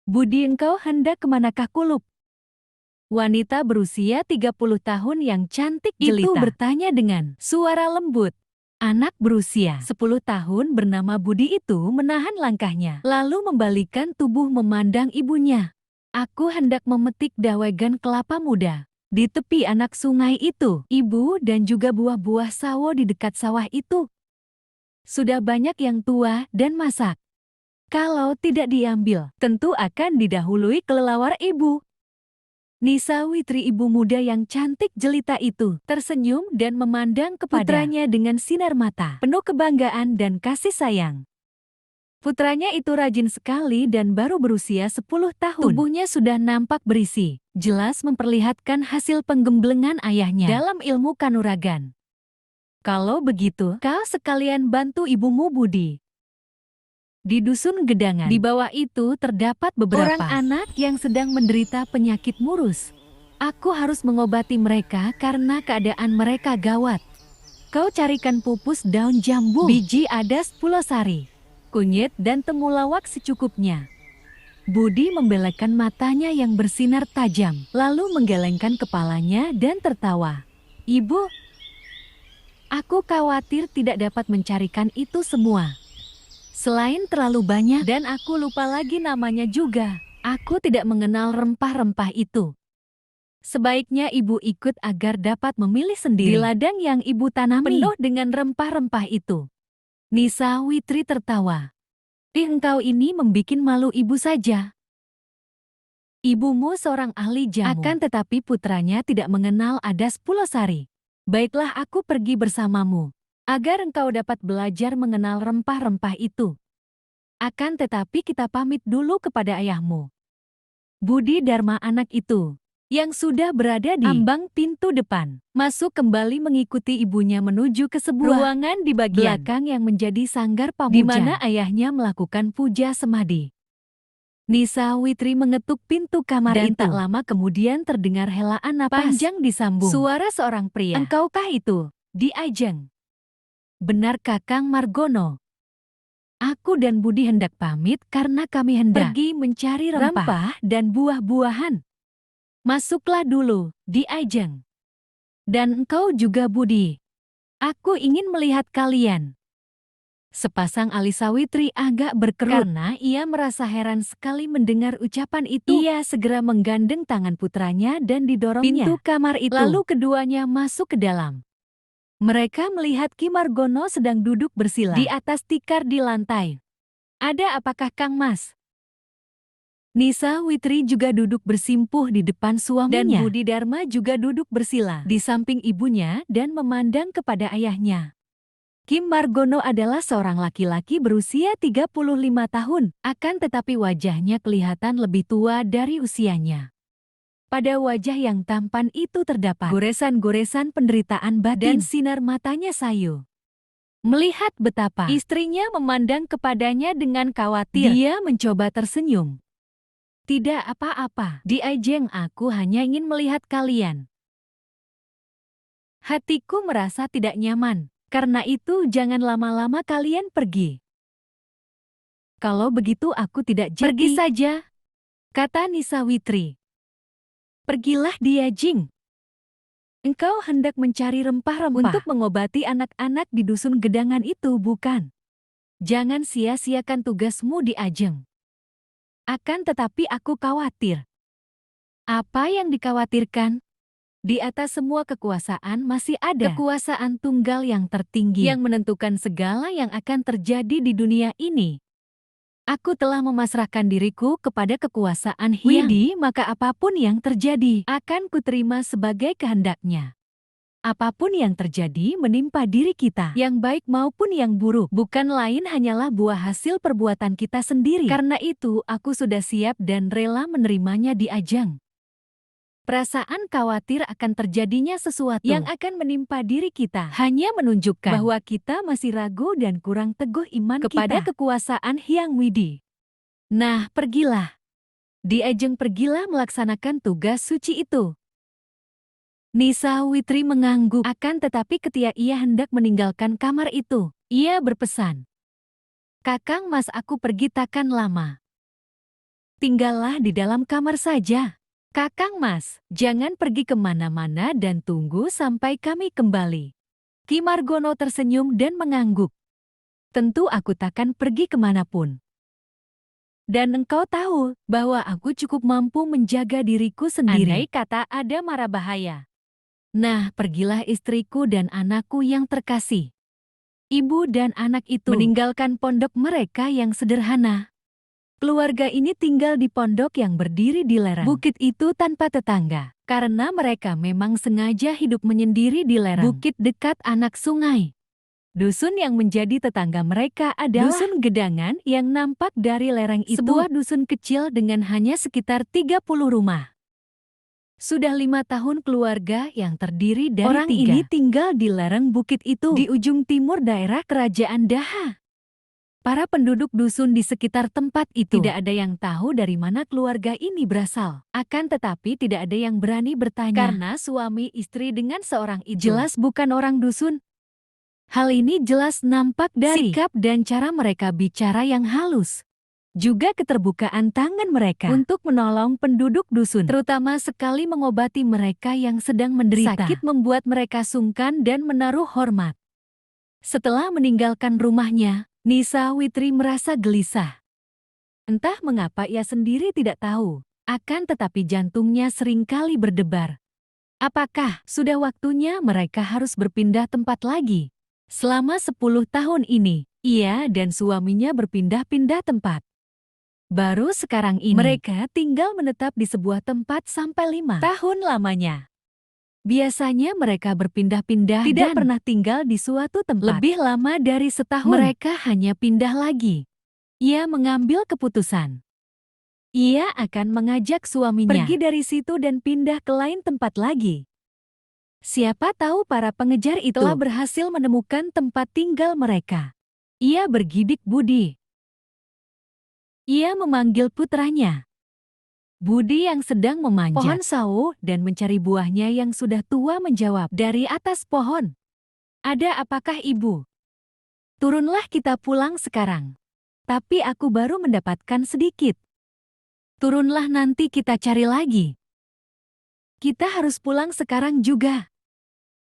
Budi, engkau hendak kemanakah Kulup? Wanita berusia 30 tahun yang cantik jelita itu bertanya dengan suara lembut. Anak berusia 10 tahun bernama Budi itu menahan langkahnya, lalu membalikkan tubuh memandang ibunya. Aku hendak memetik dawegan kelapa muda di tepi anak sungai itu, ibu, dan juga buah-buah sawo di dekat sawah itu. Sudah banyak yang tua dan masak. Kalau tidak diambil, tentu akan didahului kelelawar ibu. Nisa Witri, ibu muda yang cantik jelita itu, tersenyum dan memandang kepada putranya dengan sinar mata penuh kebanggaan dan kasih sayang. Putranya itu rajin sekali dan baru berusia 10 tahun. Tubuhnya sudah nampak berisi, jelas memperlihatkan hasil penggemblengan ayahnya dalam ilmu kanuragan. Kalau begitu, kau sekalian bantu ibumu, Budi. Di dusun Gedangan, di bawah itu terdapat beberapa orang anak yang sedang menderita penyakit murus. Aku harus mengobati mereka karena keadaan mereka gawat. Kau carikan pupus daun jambu, biji adas pulosari, kunyit, dan temulawak secukupnya. Budi membelekkan matanya yang bersinar tajam, lalu menggelengkan kepalanya dan tertawa. Ibu, aku khawatir tidak dapat mencarikan itu semua. Selain terlalu banyak dan aku lupa lagi namanya juga, aku tidak mengenal rempah-rempah itu. Sebaiknya ibu ikut agar dapat memilih sendiri di ladang yang ibu tanami penuh dengan rempah-rempah itu. Nisa Witri tertawa. Engkau ini membikin malu ibu saja. Ibumu seorang ahli jamu, akan tetapi putranya tidak mengenal adas pulosari. Baiklah, aku pergi bersamamu, agar engkau dapat belajar mengenal rempah-rempah itu. Akan tetapi kita pamit dulu kepada ayahmu. Budi Dharma anak itu, yang sudah berada di ambang pintu depan, masuk kembali mengikuti ibunya menuju ke sebuah ruangan di bagian belakang yang menjadi sanggar pamuja, di mana ayahnya melakukan puja semadi. Nisa Witri mengetuk pintu kamar dan itu. Tak lama kemudian terdengar helaan napas panjang disambung. Suara seorang pria. Engkaukah itu, Di Ajeng? Benar, Kakang Margono. Aku dan Budi hendak pamit karena kami hendak pergi mencari rempah dan buah-buahan. Masuklah dulu, Di Ajeng. Dan engkau juga, Budi. Aku ingin melihat kalian. Sepasang alis Sawitri agak berkerut karena ia merasa heran sekali mendengar ucapan itu. Ia segera menggandeng tangan putranya dan didorongnya pintu kamar itu. Lalu keduanya masuk ke dalam. Mereka melihat Ki Margono sedang duduk bersila di atas tikar di lantai. Ada apakah, Kang Mas? Nisa Witri juga duduk bersimpuh di depan suaminya. Dan Budi Dharma juga duduk bersila di samping ibunya dan memandang kepada ayahnya. Kim Margono adalah seorang laki-laki berusia 35 tahun, akan tetapi wajahnya kelihatan lebih tua dari usianya. Pada wajah yang tampan itu terdapat goresan-goresan penderitaan batin dan sinar matanya sayu. Melihat betapa istrinya memandang kepadanya dengan khawatir, dia mencoba tersenyum. Tidak apa-apa, Di Ajeng, aku hanya ingin melihat kalian. Hatiku merasa tidak nyaman, karena itu jangan lama-lama kalian pergi. Kalau begitu aku tidak jadi. Pergi saja, kata Nisa Witri. Pergilah, Di Ajeng. Engkau hendak mencari rempah-rempah untuk mengobati anak-anak di dusun Gedangan itu, bukan? Jangan sia-siakan tugasmu, Di Ajeng. Akan tetapi aku khawatir. Apa yang dikhawatirkan? Di atas semua kekuasaan masih ada kekuasaan tunggal yang tertinggi yang menentukan segala yang akan terjadi di dunia ini. Aku telah memasrahkan diriku kepada kekuasaan Hyang Widi, maka apapun yang terjadi akan kuterima sebagai kehendaknya. Apapun yang terjadi menimpa diri kita, yang baik maupun yang buruk, bukan lain hanyalah buah hasil perbuatan kita sendiri. Karena itu aku sudah siap dan rela menerimanya, Di Ajeng. Perasaan khawatir akan terjadinya sesuatu yang akan menimpa diri kita hanya menunjukkan bahwa kita masih ragu dan kurang teguh iman kepada kekuasaan Hyang Widi. Nah, pergilah. Di Ajeng, pergilah melaksanakan tugas suci itu. Nisa Witri mengangguk, akan tetapi ketika ia hendak meninggalkan kamar itu, ia berpesan. Kakang Mas, aku pergi takkan lama. Tinggallah di dalam kamar saja. Kakang Mas, jangan pergi kemana-mana dan tunggu sampai kami kembali. Ki Margono tersenyum dan mengangguk. Tentu aku takkan pergi kemanapun. Dan engkau tahu bahwa aku cukup mampu menjaga diriku sendiri. Andai kata ada mara bahaya. Nah, pergilah istriku dan anakku yang terkasih. Ibu dan anak itu meninggalkan pondok mereka yang sederhana. Keluarga ini tinggal di pondok yang berdiri di lereng bukit itu tanpa tetangga. Karena mereka memang sengaja hidup menyendiri di lereng bukit dekat anak sungai. Dusun yang menjadi tetangga mereka adalah Dusun Gedangan yang nampak dari lereng itu. Sebuah dusun kecil dengan hanya sekitar 30 rumah. Sudah 5 tahun keluarga yang terdiri dari orang ini tinggal di lereng bukit itu di ujung timur daerah kerajaan Daha. Para penduduk dusun di sekitar tempat itu tidak ada yang tahu dari mana keluarga ini berasal. Akan tetapi tidak ada yang berani bertanya karena suami istri dengan seorang itu jelas bukan orang dusun. Hal ini jelas nampak dari sikap dan cara mereka bicara yang halus. Juga keterbukaan tangan mereka untuk menolong penduduk dusun, terutama sekali mengobati mereka yang sedang menderita. Sakit membuat mereka sungkan dan menaruh hormat. Setelah meninggalkan rumahnya, Nisa Witri merasa gelisah. Entah mengapa ia sendiri tidak tahu, akan tetapi jantungnya seringkali berdebar. Apakah sudah waktunya mereka harus berpindah tempat lagi? Selama 10 tahun ini, ia dan suaminya berpindah-pindah tempat. Baru sekarang ini, mereka tinggal menetap di sebuah tempat sampai 5 tahun lamanya. Biasanya mereka berpindah-pindah tidak pernah tinggal di suatu tempat. Lebih lama dari setahun, mereka hanya pindah lagi. Ia mengambil keputusan. Ia akan mengajak suaminya pergi dari situ dan pindah ke lain tempat lagi. Siapa tahu para pengejar itu telah berhasil menemukan tempat tinggal mereka. Ia bergidik budi. Ia memanggil putranya. Budi yang sedang memanjat pohon sawo dan mencari buahnya yang sudah tua menjawab dari atas pohon. Ada apakah ibu? Turunlah kita pulang sekarang. Tapi aku baru mendapatkan sedikit. Turunlah nanti kita cari lagi. Kita harus pulang sekarang juga.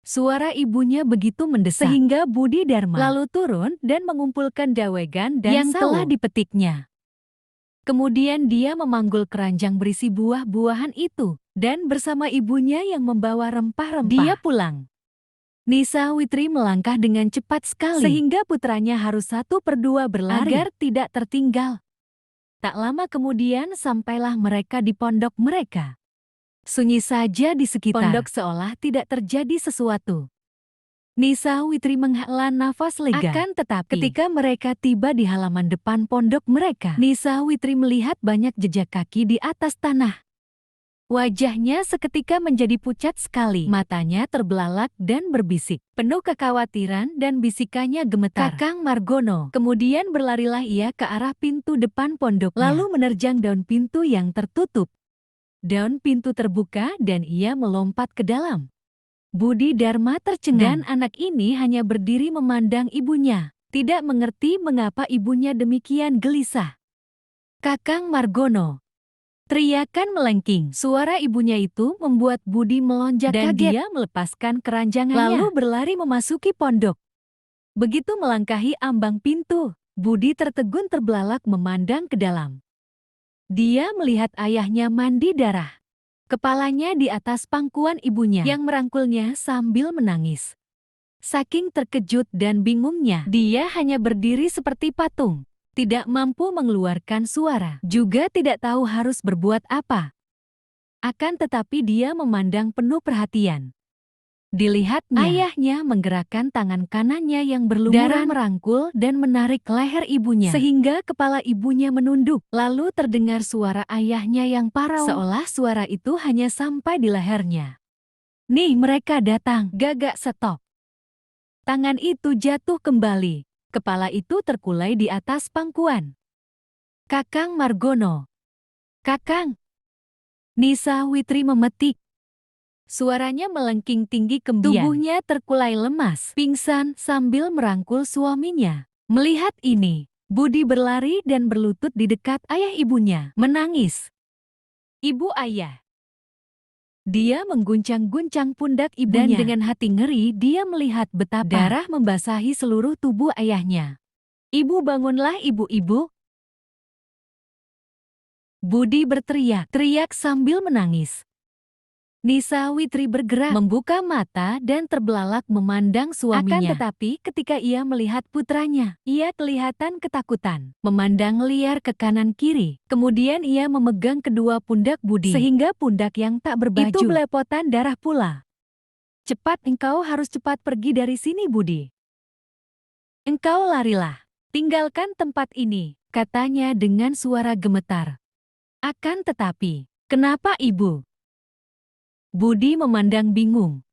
Suara ibunya begitu mendesak sehingga Budi Dharma lalu turun dan mengumpulkan dawegan dan yang telah dipetiknya. Kemudian dia memanggul keranjang berisi buah-buahan itu, dan bersama ibunya yang membawa rempah-rempah, dia pulang. Nisa Witri melangkah dengan cepat sekali, sehingga putranya harus 1/2 berlari agar tidak tertinggal. Tak lama kemudian sampailah mereka di pondok mereka. Sunyi saja di sekitar pondok seolah tidak terjadi sesuatu. Nisa Witri menghela nafas lega. Akan tetapi, ketika mereka tiba di halaman depan pondok mereka, Nisa Witri melihat banyak jejak kaki di atas tanah. Wajahnya seketika menjadi pucat sekali. Matanya terbelalak dan berbisik. Penuh kekhawatiran dan bisikannya gemetar. Kakang Margono. Kemudian berlarilah ia ke arah pintu depan pondoknya. Lalu menerjang daun pintu yang tertutup. Daun pintu terbuka dan ia melompat ke dalam. Budi Dharma tercengang dan anak ini hanya berdiri memandang ibunya. Tidak mengerti mengapa ibunya demikian gelisah. Kakang Margono. Teriakan melengking. Suara ibunya itu membuat Budi melonjak dan kaget. Dia melepaskan keranjangannya lalu berlari memasuki pondok. Begitu melangkahi ambang pintu, Budi tertegun terbelalak memandang ke dalam. Dia melihat ayahnya mandi darah. Kepalanya di atas pangkuan ibunya yang merangkulnya sambil menangis. Saking terkejut dan bingungnya, dia hanya berdiri seperti patung. Tidak mampu mengeluarkan suara, juga tidak tahu harus berbuat apa. Akan tetapi dia memandang penuh perhatian. Dilihatnya, ayahnya menggerakkan tangan kanannya yang berlumuran merangkul dan menarik leher ibunya. Sehingga kepala ibunya menunduk. Lalu terdengar suara ayahnya yang parau. Seolah suara itu hanya sampai di lehernya. Nih mereka datang, gagak stop. Tangan itu jatuh kembali. Kepala itu terkulai di atas pangkuan. Kakang Margono. Kakang. Nisa Witri memetik. Suaranya melengking tinggi kemudian. Tubuhnya terkulai lemas, pingsan sambil merangkul suaminya. Melihat ini, Budi berlari dan berlutut di dekat ayah ibunya, menangis. Ibu ayah. Dia mengguncang-guncang pundak ibunya. Dan dengan hati ngeri dia melihat betapa darah membasahi seluruh tubuh ayahnya. Ibu bangunlah ibu-ibu. Budi berteriak-teriak sambil menangis. Nisa Witri bergerak, membuka mata dan terbelalak memandang suaminya. Akan tetapi ketika ia melihat putranya, ia kelihatan ketakutan, memandang liar ke kanan kiri. Kemudian ia memegang kedua pundak Budi, sehingga pundak yang tak berbaju itu belepotan darah pula. Cepat, engkau harus cepat pergi dari sini Budi. Engkau larilah, tinggalkan tempat ini, katanya dengan suara gemetar. Akan tetapi, kenapa ibu? Budi memandang bingung.